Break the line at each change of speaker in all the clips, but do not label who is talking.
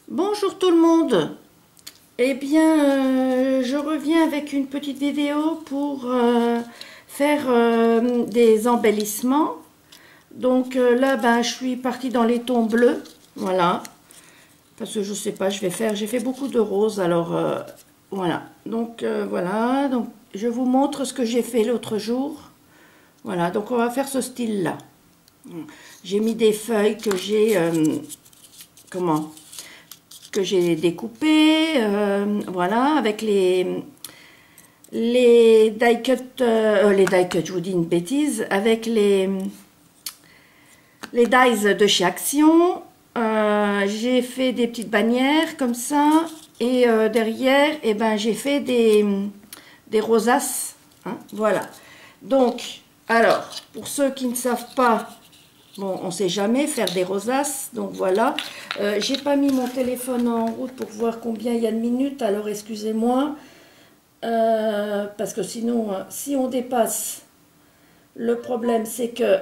Bonjour tout le monde. Eh bien, je reviens avec une petite vidéo pour faire des embellissements. Donc là, ben, je suis partie dans les tons bleus, voilà. Parce que je sais pas, j'ai fait beaucoup de roses, alors voilà. Donc voilà, donc je vous montre ce que j'ai fait l'autre jour. Voilà, donc on va faire ce style-là. J'ai mis des feuilles que j'ai, comment que j'ai découpé, voilà, avec les die cut, les die cut, je vous dis une bêtise, avec les dies de chez Action. J'ai fait des petites bannières comme ça, et derrière, eh ben, j'ai fait des rosaces, hein, voilà. Donc, alors, pour ceux qui ne savent pas, bon, on ne sait jamais faire des rosaces, donc voilà. J'ai pas mis mon téléphone en route pour voir combien il y a de minutes, alors excusez-moi. Parce que sinon, si on dépasse, le problème c'est que,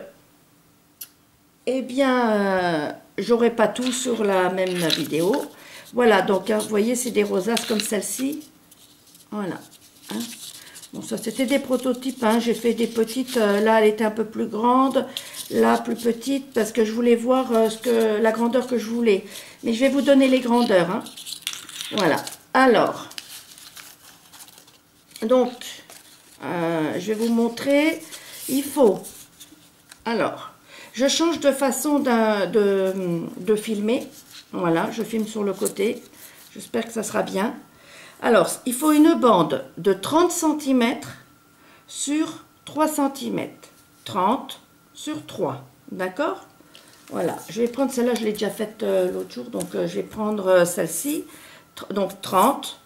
eh bien, j'aurai pas tout sur la même vidéo. Voilà, donc, hein, vous voyez, c'est des rosaces comme celle-ci. Voilà. Hein. Bon, ça c'était des prototypes, hein. J'ai fait des petites, là elle était un peu plus grande, là plus petite, parce que je voulais voir la grandeur que je voulais. Mais je vais vous donner les grandeurs, hein. Voilà, alors, donc, je vais vous montrer, il faut, alors, je change de façon de filmer, voilà, je filme sur le côté, j'espère que ça sera bien. Alors, il faut une bande de 30 cm sur 3 cm. 30 sur 3. D'accord? Voilà. Je vais prendre celle-là, je l'ai déjà faite l'autre jour. Donc, je vais prendre celle-ci. Donc, 30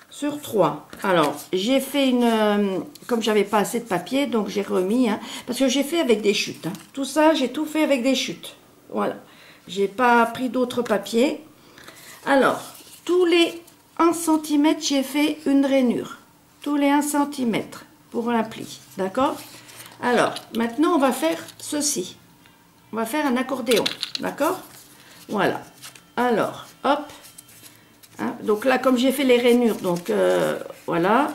sur 3. Alors, j'ai fait une... comme j'avais pas assez de papier, donc j'ai remis. Hein, parce que j'ai fait avec des chutes. Hein. Tout ça, j'ai tout fait avec des chutes. Voilà. J'ai pas pris d'autres papiers. Alors, tous les 1 cm, j'ai fait une rainure. Tous les 1 cm pour un pli. D'accord? Alors, maintenant, on va faire ceci. On va faire un accordéon. D'accord? Voilà. Alors, hop. Hein, donc là, comme j'ai fait les rainures, donc voilà.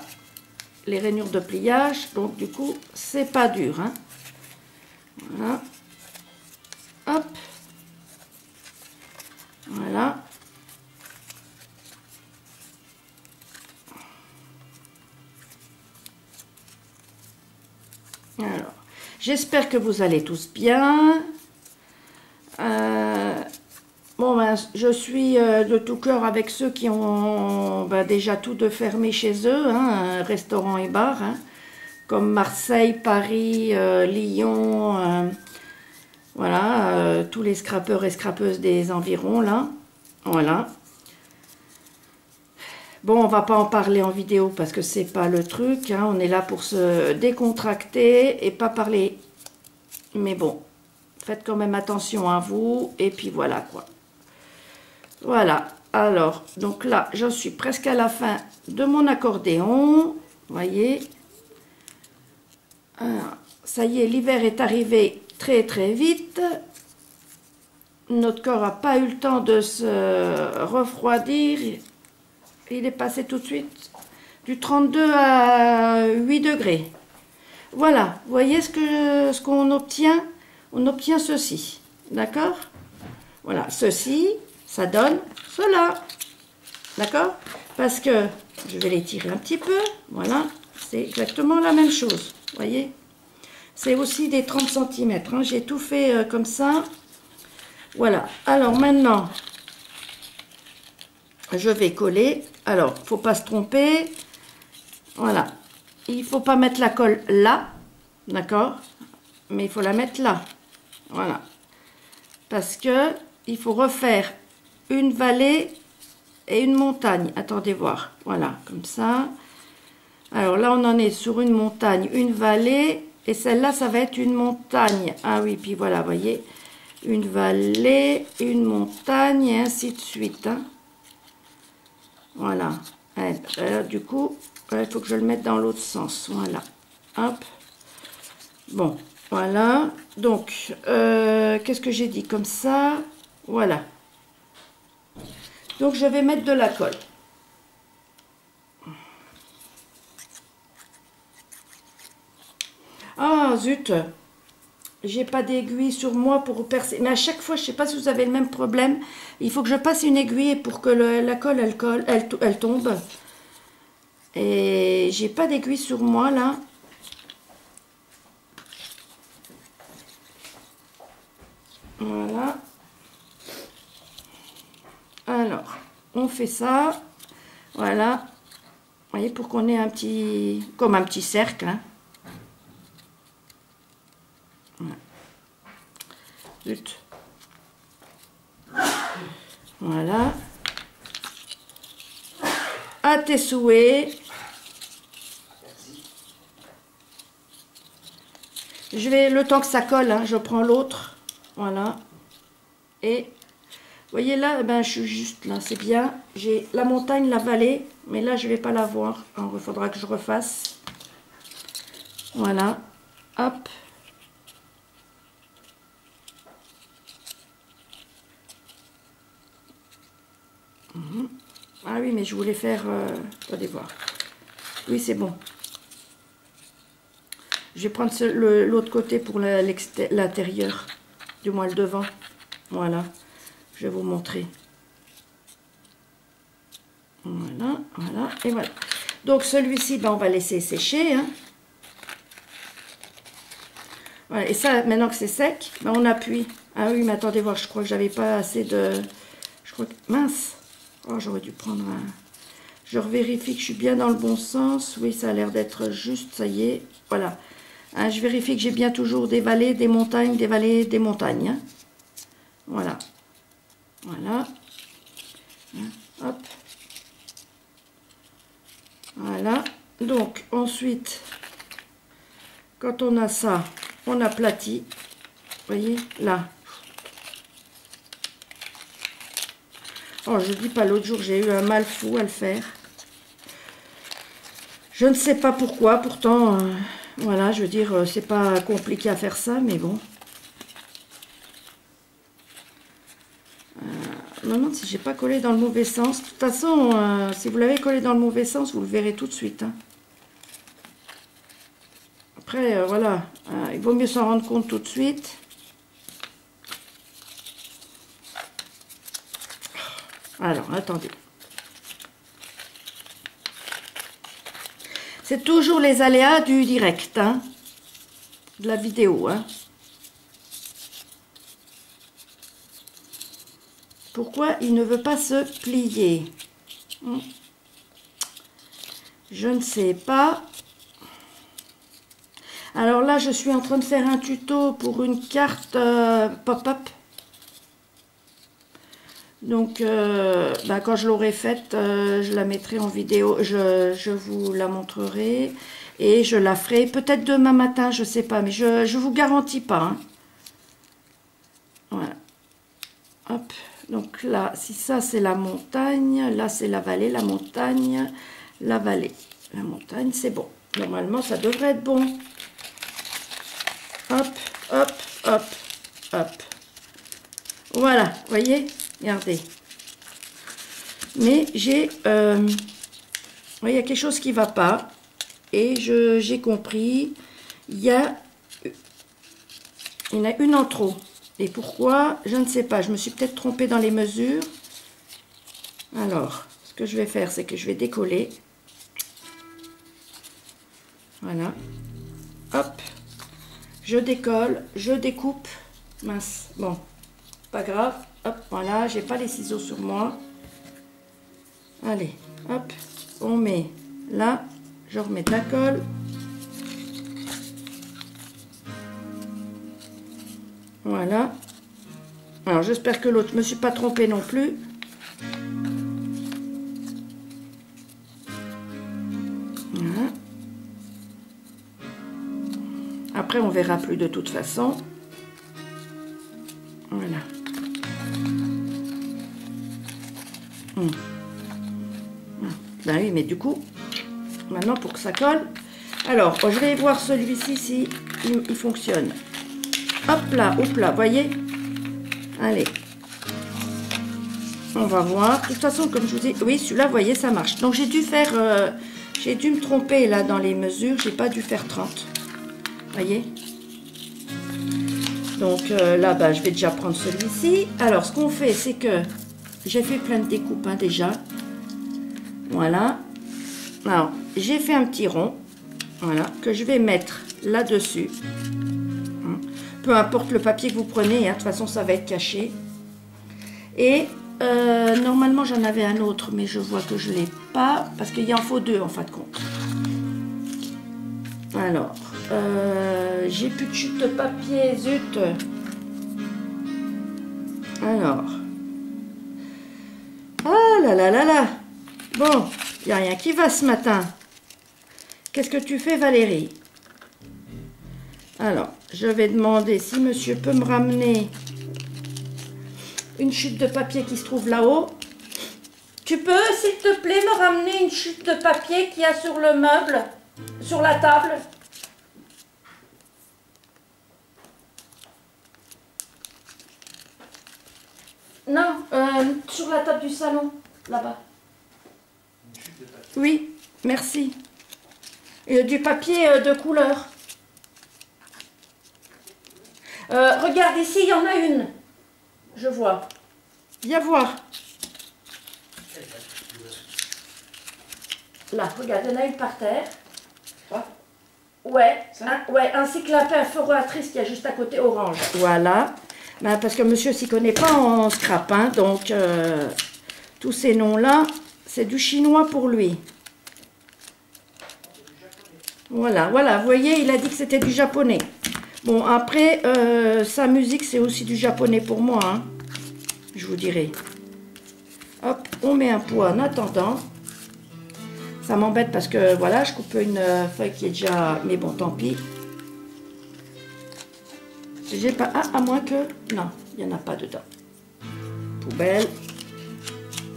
Les rainures de pliage. Donc, du coup, c'est pas dur. Hein. Voilà. Hop. Voilà. Alors, j'espère que vous allez tous bien. Bon, ben, je suis de tout cœur avec ceux qui ont déjà tout de fermé chez eux, hein, restaurants et bars, hein, comme Marseille, Paris, Lyon, voilà, tous les scrapeurs et scrapeuses des environs, là, voilà. Bon, on va pas en parler en vidéo parce que c'est pas le truc, hein, on est là pour se décontracter et pas parler. Mais bon, faites quand même attention à vous, et puis voilà quoi. Voilà, alors, donc là, j'en suis presque à la fin de mon accordéon, vous voyez. Alors, ça y est, l'hiver est arrivé très très vite. Notre corps n'a pas eu le temps de se refroidir. Il est passé tout de suite du 32 à 8 degrés. Voilà, vous voyez ce qu'on obtient? On obtient ceci, d'accord? Voilà, ceci, ça donne cela, d'accord? Parce que, je vais l'étirer un petit peu, voilà, c'est exactement la même chose, vous voyez? C'est aussi des 30 cm, hein, j'ai tout fait comme ça. Voilà, alors maintenant, je vais coller. Alors, il ne faut pas se tromper. Voilà. Il ne faut pas mettre la colle là. D'accord? Mais il faut la mettre là. Voilà. Parce que il faut refaire une vallée et une montagne. Attendez voir. Voilà, comme ça. Alors là, on en est sur une montagne, une vallée. Et celle-là, ça va être une montagne. Ah oui, puis voilà, vous voyez. Une vallée, une montagne, et ainsi de suite. Hein. Voilà. Du coup, il faut que je le mette dans l'autre sens. Voilà. Hop. Bon, voilà. Donc, qu'est-ce que j'ai dit comme ça? Voilà. Donc je vais mettre de la colle. Ah zut, j'ai pas d'aiguille sur moi pour percer. Mais à chaque fois, je sais pas si vous avez le même problème. Il faut que je passe une aiguille pour que la colle, elle tombe. Et j'ai pas d'aiguille sur moi là. Voilà. Alors, on fait ça. Voilà. Vous voyez, pour qu'on ait un petit... comme un petit cercle. Hein. Voilà. Zut. Voilà. À tes souhaits. Je vais, le temps que ça colle, hein, je prends l'autre. Voilà. Et, vous voyez là, ben, je suis juste là, c'est bien. J'ai la montagne, la vallée, mais là, je ne vais pas la voir. Alors, il faudra que je refasse. Voilà. Hop. Ah oui, mais je voulais faire... attendez voir. Oui, c'est bon. Je vais prendre l'autre côté pour l'intérieur, du moins le devant. Voilà, je vais vous montrer. Voilà, voilà, et voilà. Donc celui-ci, ben, on va laisser sécher. Hein. Voilà, et ça, maintenant que c'est sec, ben, on appuie. Ah oui, mais attendez voir, je crois que j'avais pas assez de... Je crois que... Mince. Oh, j'aurais dû prendre un... Je revérifie que je suis bien dans le bon sens. Oui, ça a l'air d'être juste, ça y est. Voilà. Hein, je vérifie que j'ai bien toujours des vallées, des montagnes, des vallées, des montagnes. Hein. Voilà. Voilà. Hein, hop. Voilà. Donc, ensuite, quand on a ça, on aplatit. Vous voyez, là. Oh, je dis pas, l'autre jour, j'ai eu un mal fou à le faire. Je ne sais pas pourquoi, pourtant... voilà, je veux dire, c'est pas compliqué à faire ça, mais bon. Je me demande si j'ai pas collé dans le mauvais sens. De toute façon, si vous l'avez collé dans le mauvais sens, vous le verrez tout de suite. Hein. Après, voilà, il vaut mieux s'en rendre compte tout de suite. Alors, attendez. C'est toujours les aléas du direct, hein, de la vidéo. Hein. Pourquoi il ne veut pas se plier? Je ne sais pas. Alors là, je suis en train de faire un tuto pour une carte pop-up. Donc, bah, quand je l'aurai faite, je la mettrai en vidéo, je vous la montrerai et je la ferai peut-être demain matin, je sais pas, mais je vous garantis pas. Hein. Voilà. Hop. Donc là, si ça c'est la montagne, là c'est la vallée, la montagne, la vallée. La montagne, c'est bon. Normalement, ça devrait être bon. Hop, hop, hop, hop. Voilà, vous voyez? Regardez. Mais j'ai... il y a quelque chose qui ne va pas. Et j'ai compris. Il y en a une en trop. Et pourquoi? Je ne sais pas. Je me suis peut-être trompée dans les mesures. Alors, ce que je vais faire, c'est que je vais décoller. Voilà. Hop. Je décolle. Je découpe. Mince. Bon. Pas grave. Hop. Voilà. J'ai pas les ciseaux sur moi. Allez. Hop. On met là. Je remets de la colle. Voilà. Alors, j'espère que l'autre, je ne me suis pas trompée non plus. Voilà. Après, on verra plus de toute façon. Voilà. Ben oui, mais du coup, maintenant, pour que ça colle... Alors, je vais voir celui-ci si il fonctionne. Hop là, voyez? Allez. On va voir. De toute façon, comme je vous dis, oui, celui-là, vous voyez, ça marche. Donc, j'ai dû faire, j'ai dû me tromper là dans les mesures. J'ai pas dû faire 30. Voyez. Donc là, bah, je vais déjà prendre celui-ci. Alors, ce qu'on fait, c'est que j'ai fait plein de découpes hein, déjà. Voilà. Alors, j'ai fait un petit rond. Voilà, que je vais mettre là-dessus. Peu importe le papier que vous prenez, hein, de toute façon, ça va être caché. Et normalement, j'en avais un autre, mais je vois que je ne l'ai pas, parce qu'il en faut deux, en fin de compte. Alors, j'ai plus de chute de papier, zut. Alors. Ah là là là là. Bon, il n'y a rien qui va ce matin. Qu'est-ce que tu fais, Valérie? Alors, je vais demander si monsieur peut me ramener une chute de papier qui se trouve là-haut. Tu peux, s'il te plaît, me ramener une chute de papier qu'il y a sur le meuble, sur la table? Non, sur la table du salon, là-bas. Oui, merci. Et du papier de couleur. Regarde ici, il y en a une. Je vois. Viens voir. Là, regarde, il y en a une par terre. Ouais, ouais, ainsi que la perforatrice qui est juste à côté orange. Voilà. Ben, parce que monsieur s'y connaît pas en scrap, hein, donc tous ces noms-là, c'est du chinois pour lui. Voilà, voilà, vous voyez, il a dit que c'était du japonais. Bon, après, sa musique, c'est aussi du japonais pour moi, hein, je vous dirai. Hop, on met un pot en attendant. Ça m'embête parce que, voilà, je coupe une feuille qui est déjà... Mais bon, tant pis. J'ai pas... Ah, à moins que... Non, il n'y en a pas dedans. Poubelle.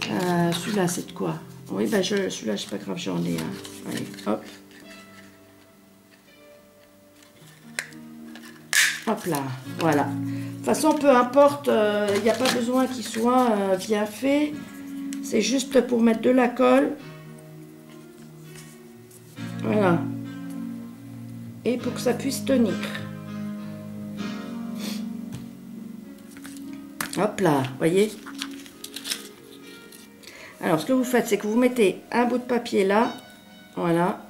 Celui-là, c'est de quoi? Oui, ben, celui-là, c'est pas grave, j'en ai un. Allez, hop. Hop là, voilà. De toute façon, peu importe, il n'y a pas besoin qu'il soit bien fait. C'est juste pour mettre de la colle. Voilà. Et pour que ça puisse tenir. Hop là, voyez. Alors, ce que vous faites, c'est que vous mettez un bout de papier là. Voilà.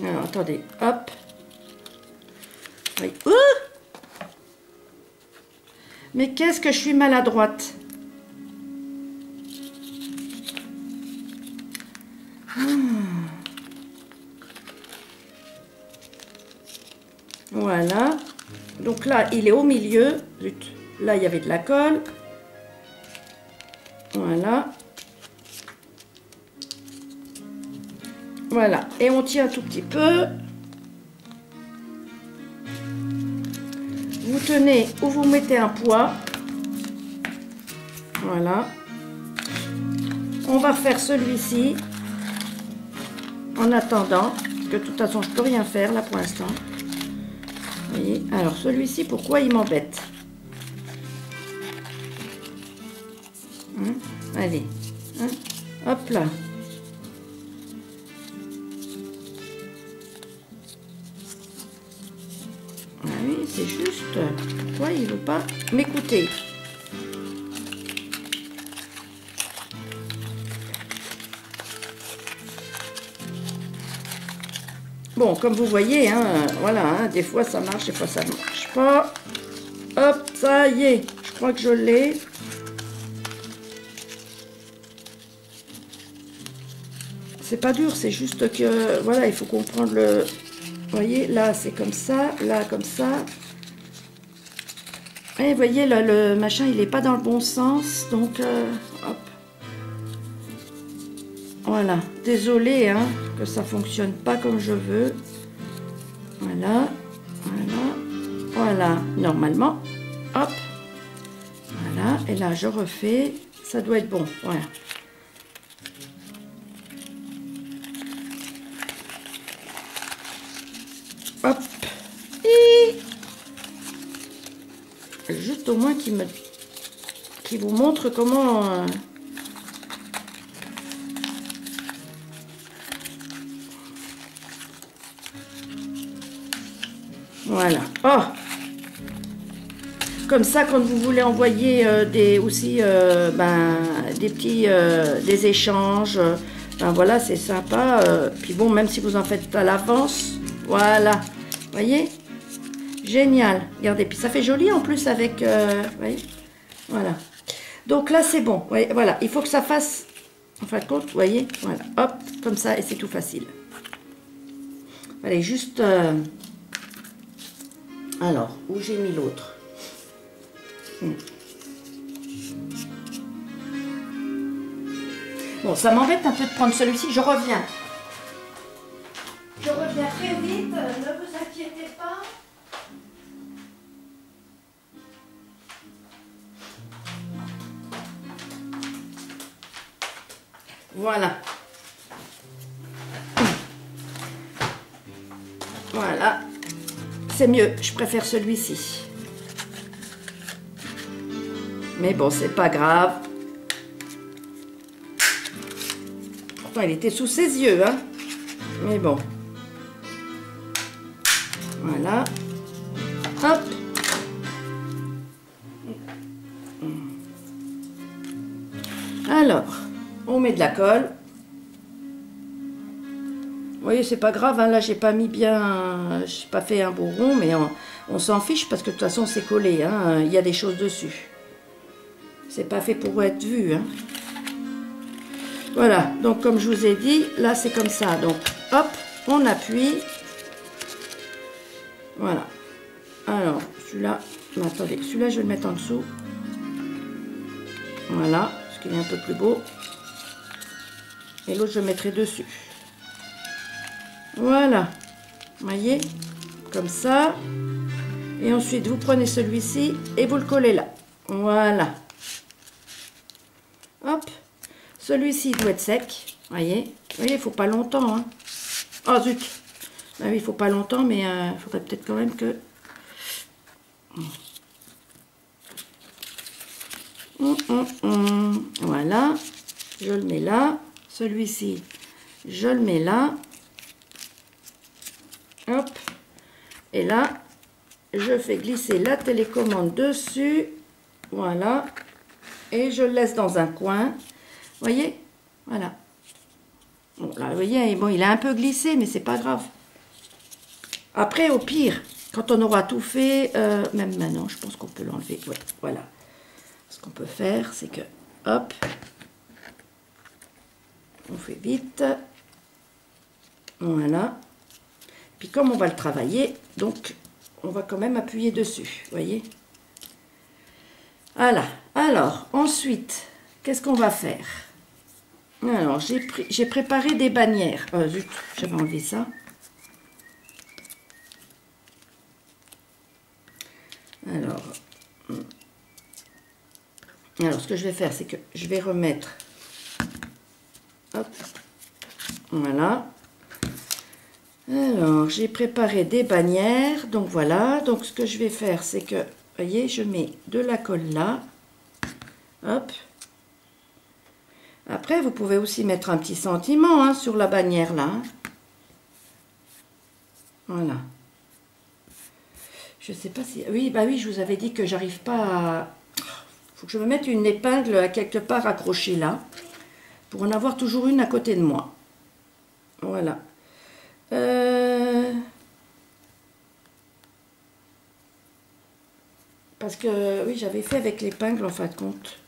Alors, attendez, hop. Oui. Mais qu'est-ce que je suis maladroite. Voilà. Donc là, il est au milieu. Zut. Là, il y avait de la colle. Voilà. Voilà. Et on tient un tout petit peu. Vous tenez ou vous mettez un poids. Voilà. On va faire celui-ci. En attendant. Que de toute façon, je ne peux rien faire là pour l'instant. Vous voyez. Alors, celui-ci, pourquoi il m'embête? Hein? Allez. Hein? Hop là. Ah oui, c'est juste. Pourquoi il ne veut pas m'écouter? Bon, comme vous voyez, hein, voilà, hein, des fois ça marche, des fois ça ne marche pas. Hop, ça y est, je crois que je l'ai. C'est pas dur, c'est juste que, voilà, il faut comprendre le... Vous voyez, là c'est comme ça, là comme ça. Et vous voyez, là, le machin, il n'est pas dans le bon sens, donc, hop. Voilà, désolée hein, que ça fonctionne pas comme je veux. Voilà, voilà, voilà, normalement, hop, voilà, et là je refais, ça doit être bon, voilà. Hop, et juste au moins qu'il me... qui vous montre comment... Voilà. Oh! Comme ça, quand vous voulez envoyer des petits des échanges, ben voilà, c'est sympa. Puis bon, même si vous en faites à l'avance, voilà. Voyez? Génial. Regardez, puis ça fait joli en plus avec... voyez? Voilà. Donc là, c'est bon. Voyez, voilà. Il faut que ça fasse... En fin de compte, vous voyez? Voilà. Hop, comme ça, et c'est tout facile. Allez, juste... Alors, où j'ai mis l'autre? Bon, ça m'embête un peu de prendre celui-ci. Je reviens. Je reviens très vite. Ne vous inquiétez pas. Voilà. Voilà. C'est mieux. Je préfère celui-ci. Mais bon, c'est pas grave. Pourtant, il était sous ses yeux, hein. Mais bon. Voilà. Hop. Alors, on met de la colle. Vous voyez, c'est pas grave, hein. Là, j'ai pas mis bien... J'ai pas fait un beau rond, mais on s'en fiche parce que de toute façon, c'est collé, hein. Il y a des choses dessus. C'est pas fait pour être vu, hein. Voilà, donc comme je vous ai dit, là c'est comme ça. Donc hop, on appuie. Voilà. Alors, celui-là, attendez, celui-là je vais le mettre en dessous. Voilà, parce qu'il est un peu plus beau. Et l'autre je le mettrai dessus. Voilà. Vous voyez? Comme ça. Et ensuite vous prenez celui-ci et vous le collez là. Voilà. Hop, celui-ci doit être sec, voyez. Vous voyez, il ne faut pas longtemps, hein. Oh zut. Ah oui, il ne faut pas longtemps, mais il faudrait peut-être quand même que... Voilà, je le mets là. Celui-ci, je le mets là. Hop. Et là, je fais glisser la télécommande dessus. Voilà. Et je le laisse dans un coin. Voyez? Voilà. Bon, là, vous voyez, bon, il a un peu glissé, mais c'est pas grave. Après, au pire, quand on aura tout fait, même maintenant, je pense qu'on peut l'enlever. Ouais, voilà. Ce qu'on peut faire, c'est que, hop, on fait vite. Voilà. Puis comme on va le travailler, donc, on va quand même appuyer dessus. Voyez? Voilà. Alors, ensuite, qu'est-ce qu'on va faire? Alors, j'ai préparé des bannières. Zut, j'avais enlevé ça. Alors, ce que je vais faire, c'est que je vais remettre... Hop. Voilà. Alors, j'ai préparé des bannières. Donc, voilà. Donc, ce que je vais faire, c'est que... Vous voyez, je mets de la colle là. Hop. Après, vous pouvez aussi mettre un petit sentiment, hein, sur la bannière là. Hein. Voilà. Je sais pas si... Oui, bah oui, je vous avais dit que j'arrive pas à... Faut que je me mette une épingle à quelque part accrochée là. Pour en avoir toujours une à côté de moi. Voilà. Parce que, oui, j'avais fait avec l'épingle en fin de compte.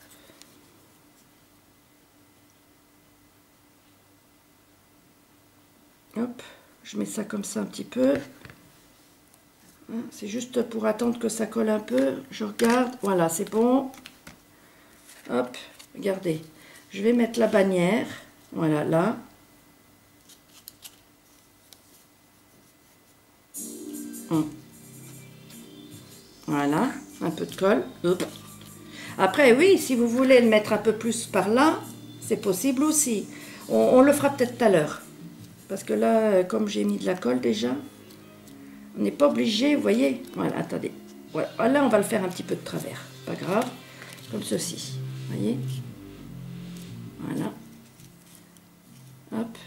Hop, je mets ça comme ça un petit peu. C'est juste pour attendre que ça colle un peu. Je regarde, voilà, c'est bon. Hop, regardez. Je vais mettre la bannière, voilà, là. Voilà, un peu de colle. Hop. Après, oui, si vous voulez le mettre un peu plus par là, c'est possible aussi. On le fera peut-être tout à l'heure. Parce que là, comme j'ai mis de la colle déjà, on n'est pas obligé, vous voyez. Voilà, attendez. Voilà, là, on va le faire un petit peu de travers. Pas grave. comme ceci. Vous voyez? Voilà. Hop.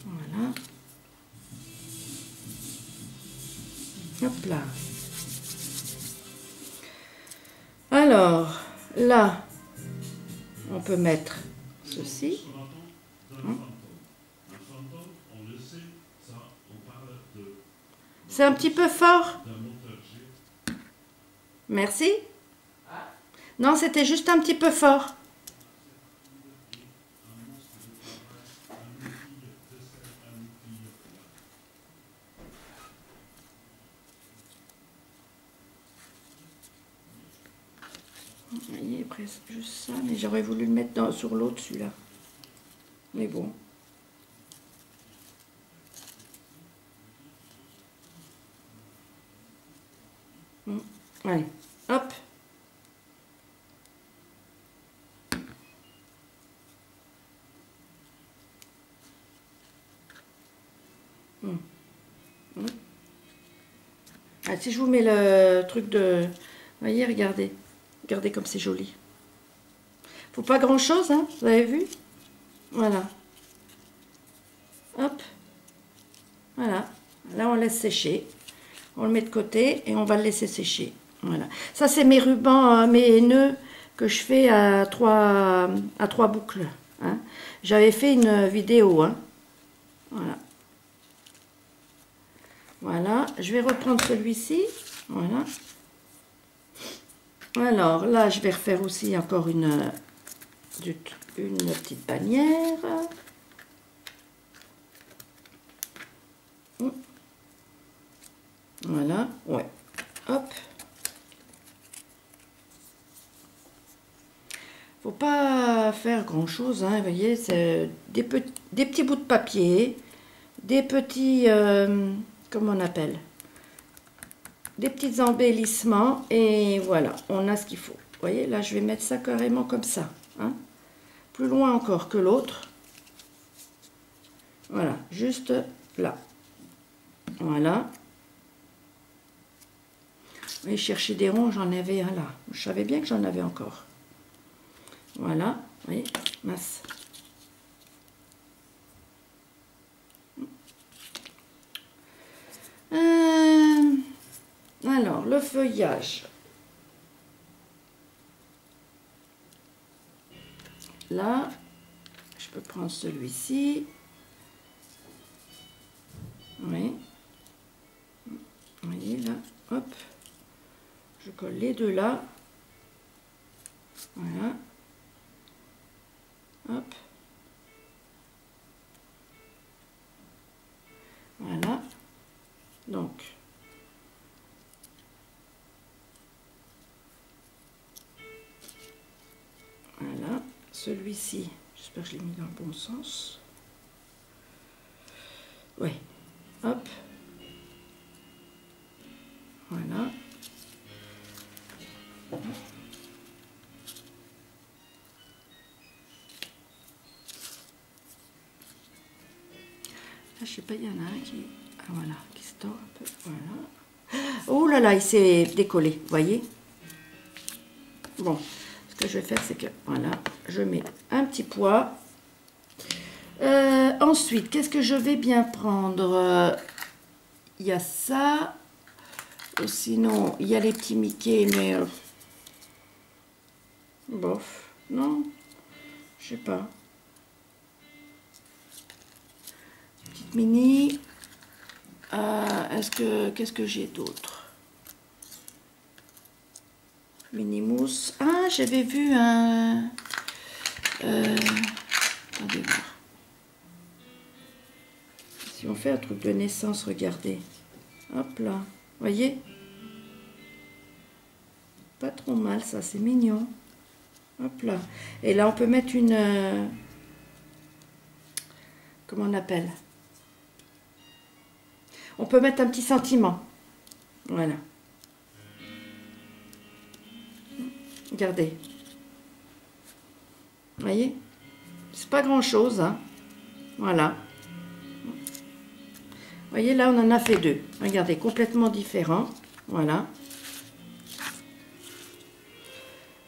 Voilà. Hop là. Alors, là, on peut mettre ceci. C'est un petit peu fort. Merci. Non, c'était juste un petit peu fort. Vous voyez, presque juste ça, mais j'aurais voulu le mettre sur l'autre, celui-là. Mais bon. Allez, hop. Ah, si je vous mets le truc de... Vous voyez, regardez. Regardez comme c'est joli. Faut pas grand-chose, hein, vous avez vu? Voilà. Hop. Voilà. Là, on laisse sécher. On le met de côté et on va le laisser sécher. Voilà. Ça, c'est mes rubans, mes nœuds que je fais à trois boucles. Hein. J'avais fait une vidéo. Hein. Voilà. Voilà. Je vais reprendre celui-ci. Voilà. Alors, là, je vais refaire aussi encore une petite bannière. Voilà, ouais. Hop. Faut pas faire grand chose, hein, vous voyez, c'est des petits bouts de papier, des petits, comment on appelle, des petits embellissements, et voilà, on a ce qu'il faut. Vous voyez, là, je vais mettre ça carrément comme ça, hein, plus loin encore que l'autre. Voilà, juste là. Voilà. Et chercher des ronds, j'en avais un là. Je savais bien que j'en avais encore. Voilà, vous voyez, masse. Alors, le feuillage. Là, je peux prendre celui-ci. Oui. Vous voyez, là, hop. Je colle les deux là. Voilà. Hop. Voilà. Donc. Voilà. Celui-ci, j'espère que je l'ai mis dans le bon sens. Oui. Hop. Voilà. Là, je sais pas, il y en a un qui... Ah, voilà, qui se tord un peu. Voilà. Oh là là, il s'est décollé, vous voyez? Bon, ce que je vais faire, c'est que, voilà, je mets un petit poids. Ensuite, qu'est-ce que je vais bien prendre? Il y a ça. Sinon, il y a les petits Mickey, mais... bof, non, je sais pas. Petite mini. Qu'est-ce que j'ai d'autre? Mini mousse. Ah, j'avais vu un... attendez voir. Si on fait un truc de naissance, regardez. Hop là. Voyez? Pas trop mal, ça, c'est mignon. Hop là. Et là, on peut mettre une... comment on appelle? On peut mettre un petit sentiment. Voilà. Regardez. Vous voyez? C'est pas grand-chose, hein. Voilà. Vous voyez, là, on en a fait deux. Regardez, complètement différents. Voilà.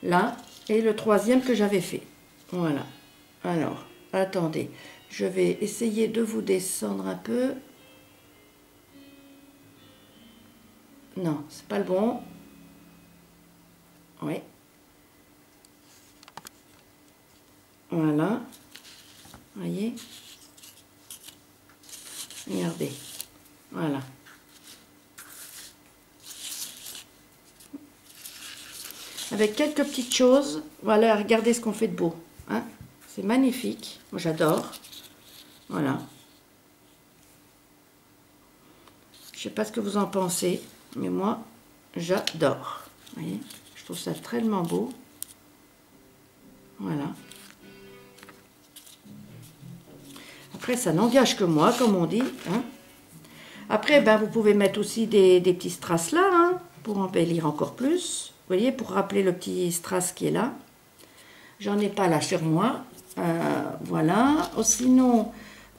Là, et le troisième que j'avais fait. Voilà. Alors, attendez. Je vais essayer de vous descendre un peu. Non, c'est pas le bon. Oui. Voilà. Voyez. Regardez. Voilà. Avec quelques petites choses. Voilà, regardez ce qu'on fait de beau. Hein? C'est magnifique. Moi, j'adore. Voilà. Je sais pas ce que vous en pensez, mais moi, j'adore. Vous voyez, je trouve ça tellement beau. Voilà. Après, ça n'engage que moi, comme on dit. Hein. Après, ben, vous pouvez mettre aussi des petits strass là, hein, pour embellir encore plus. Vous voyez, pour rappeler le petit strass qui est là. J'en ai pas là sur moi. Voilà. Oh, sinon,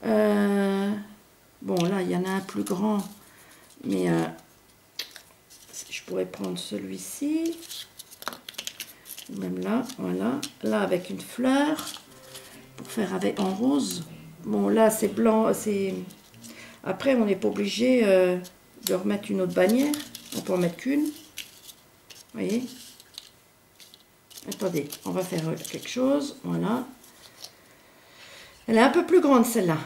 bon, là, il y en a un plus grand. Mais je pourrais prendre celui-ci. Même là, voilà. Là, avec une fleur. Pour faire avec en rose. Bon, là, c'est blanc. C'est... Après, on n'est pas obligé de remettre une autre bannière. On peut en mettre qu'une. Vous voyez? Attendez, on va faire quelque chose. Voilà. Elle est un peu plus grande, celle-là.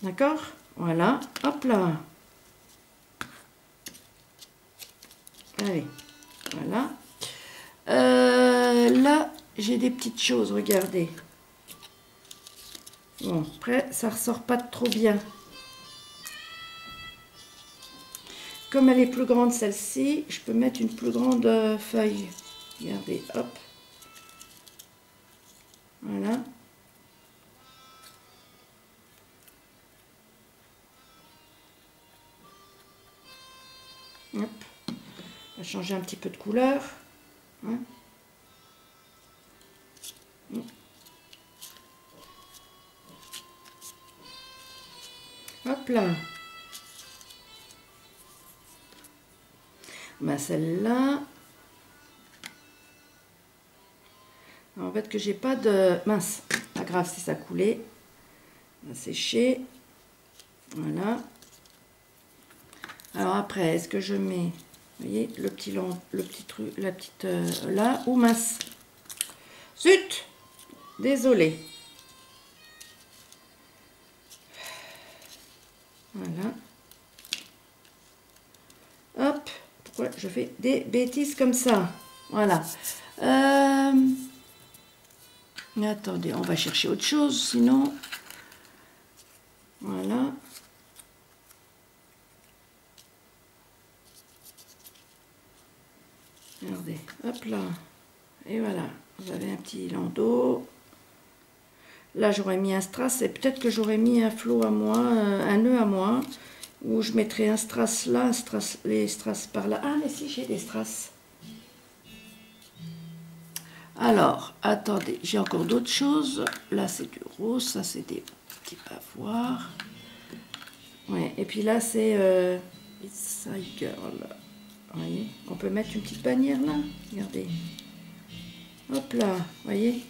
D'accord? Voilà. Hop là. Allez. Voilà. Là, j'ai des petites choses. Regardez. Bon, après, ça ressort pas trop bien. Comme elle est plus grande, celle-ci, je peux mettre une plus grande feuille. Regardez, hop. Voilà. Hop. On va changer un petit peu de couleur. Hein. Hop là. Ben celle-là. En fait que j'ai pas de... Mince, pas grave si ça coulait. On va sécher. Voilà. Alors après, est-ce que je mets... Vous voyez, le petit truc, la petite... là, ou mince. Zut! Désolée. Voilà. Hop. Pourquoi je fais des bêtises comme ça? Voilà. Attendez, on va chercher autre chose, sinon... Voilà. Regardez, hop là. Et voilà, vous avez un petit landau. Là, j'aurais mis un strass et peut-être que j'aurais mis un flot à moi, un nœud à moi, où je mettrais un strass là, les strass par là. Ah, mais si, j'ai des strass. Alors, attendez, j'ai encore d'autres choses. Là, c'est du rose, ça, c'est des petits pavoirs. Ouais, et puis là, c'est It's a Girl. Vous voyez, on peut mettre une petite bannière là. Regardez. Hop là, vous voyez.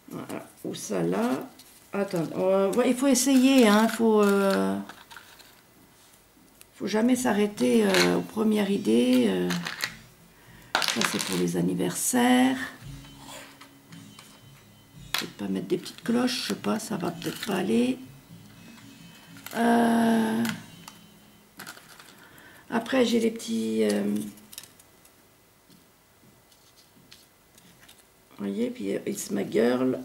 Voilà, ou ça là. Attendez, il faut essayer, hein. Faut jamais s'arrêter aux premières idées. Ça, c'est pour les anniversaires. Peut-être pas mettre des petites cloches, je sais pas, ça va peut-être pas aller. Après, j'ai les petits... vous voyez, puis It's My Girl.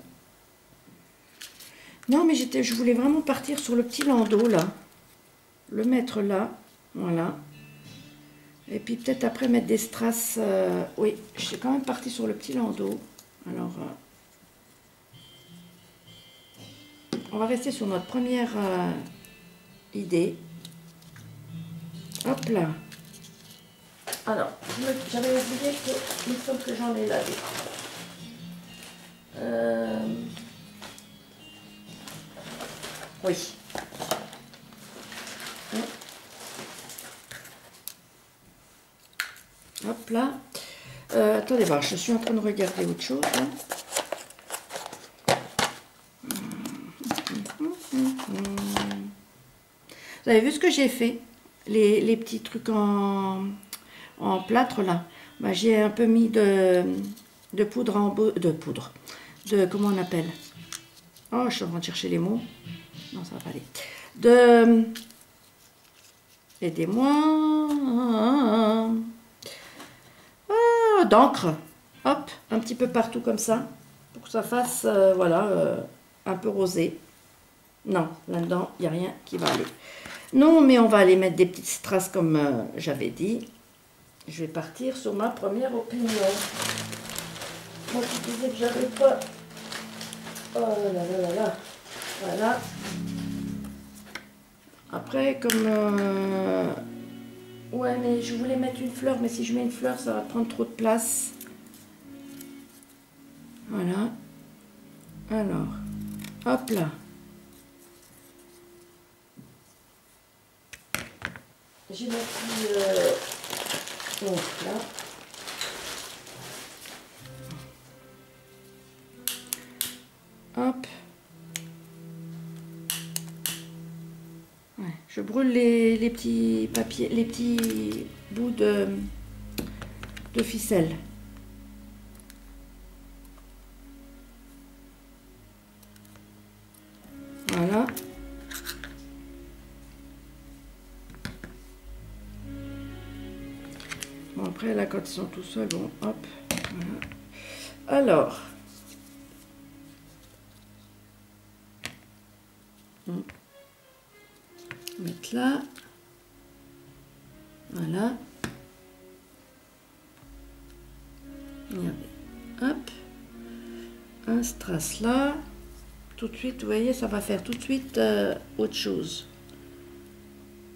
Non, mais je voulais vraiment partir sur le petit landau, là. Le mettre là, voilà. Et puis peut-être après mettre des strass. Oui, je suis quand même partie sur le petit landau. Alors, on va rester sur notre première idée. Hop là. Alors, j'avais oublié que il faut que j'en ai lavé. Oui. Hop là. Attendez voir, je suis en train de regarder autre chose. Hein. Vous avez vu ce que j'ai fait? Les petits trucs en plâtre là. Bah, j'ai un peu mis de poudre comment on appelle? Oh, je suis en train de chercher les mots. Non, ça va pas aller. Aidez-moi. D'encre. Hop, un petit peu partout comme ça. Pour que ça fasse, voilà, un peu rosé. Non, là-dedans, il n'y a rien qui va aller. Non, mais on va aller mettre des petites strass comme j'avais dit. Je vais partir sur ma première opinion. Moi, je disais que j'avais pas... Oh là là là là. Voilà. Après, comme... Ouais, mais je voulais mettre une fleur, mais si je mets une fleur, ça va prendre trop de place. Voilà. Alors, hop là. J'ai ma petite là. Hop. Ouais, je brûle les petits papiers, les petits bouts de ficelle. Voilà. Bon, après, là, quand ils sont tout seuls, bon, hop. Voilà. Alors. Mettre là. Voilà. Regardez. Hop. Un strass là. Tout de suite, vous voyez, ça va faire tout de suite autre chose.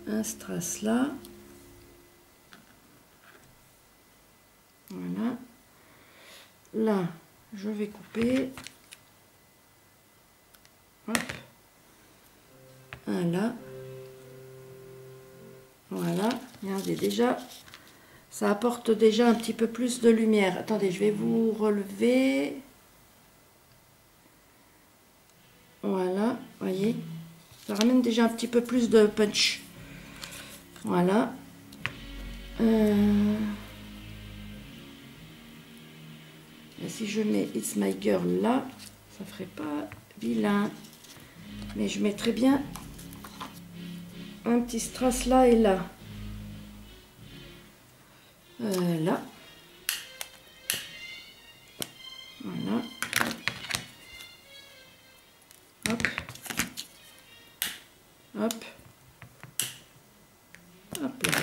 Un strass là. Voilà. Là, je vais couper. Hop. Un là. Voilà. Regardez déjà. Ça apporte déjà un petit peu plus de lumière. Attendez, je vais vous relever. Voilà. Voyez. Ça ramène déjà un petit peu plus de punch. Voilà. Et si je mets It's My Girl là, ça ferait pas vilain. Mais je mettrais bien un petit strass là et là. Là. Voilà. Hop. Hop. Hop là.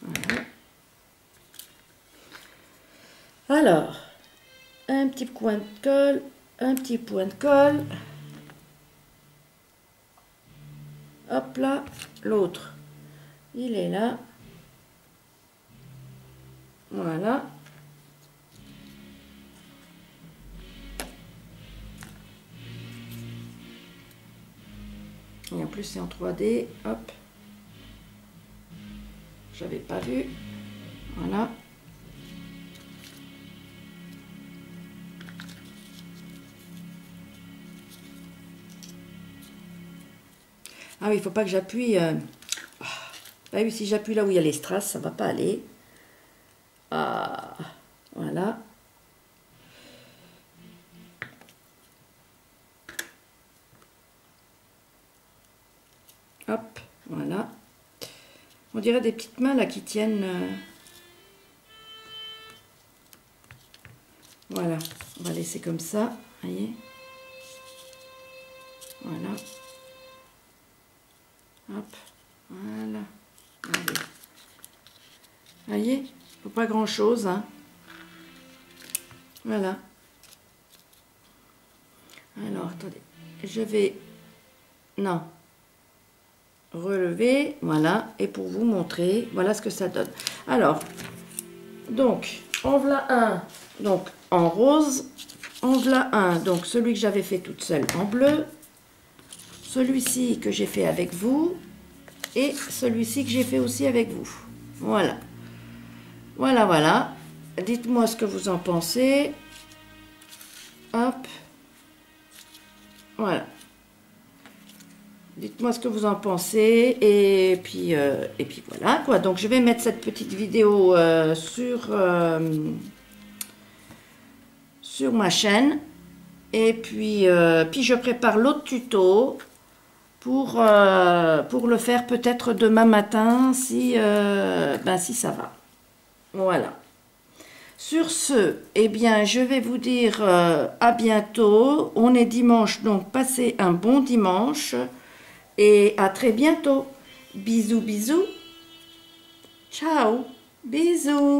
Voilà. Alors, un petit point de colle, un petit point de colle. Hop là, l'autre, il est là. Voilà. Et en plus, c'est en 3D. Hop. J'avais pas vu. Voilà. Ah oui, il faut pas que j'appuie. Ah oui, si j'appuie là où il y a les strass, ça va pas aller. Ah, voilà. Hop, voilà. On dirait des petites mains là qui tiennent. Voilà, on va laisser comme ça, voyez. Voilà. Hop, voilà. Allez. Voyez, faut pas grand chose, hein. Voilà. Alors, attendez, je vais, non, relever, voilà, et pour vous montrer, voilà ce que ça donne. Alors, donc, en voilà un, donc en rose, en voilà un, donc celui que j'avais fait toute seule en bleu, celui-ci que j'ai fait avec vous, et celui-ci que j'ai fait aussi avec vous. Voilà. Voilà, voilà. Dites-moi ce que vous en pensez. Hop. Voilà. Dites-moi ce que vous en pensez. Et puis voilà, quoi. Donc, je vais mettre cette petite vidéo sur ma chaîne. Et puis je prépare l'autre tuto pour le faire peut-être demain matin si ça va. Voilà. Sur ce, eh bien, je vais vous dire à bientôt. On est dimanche, donc passez un bon dimanche. Et à très bientôt. Bisous, bisous. Ciao. Bisous.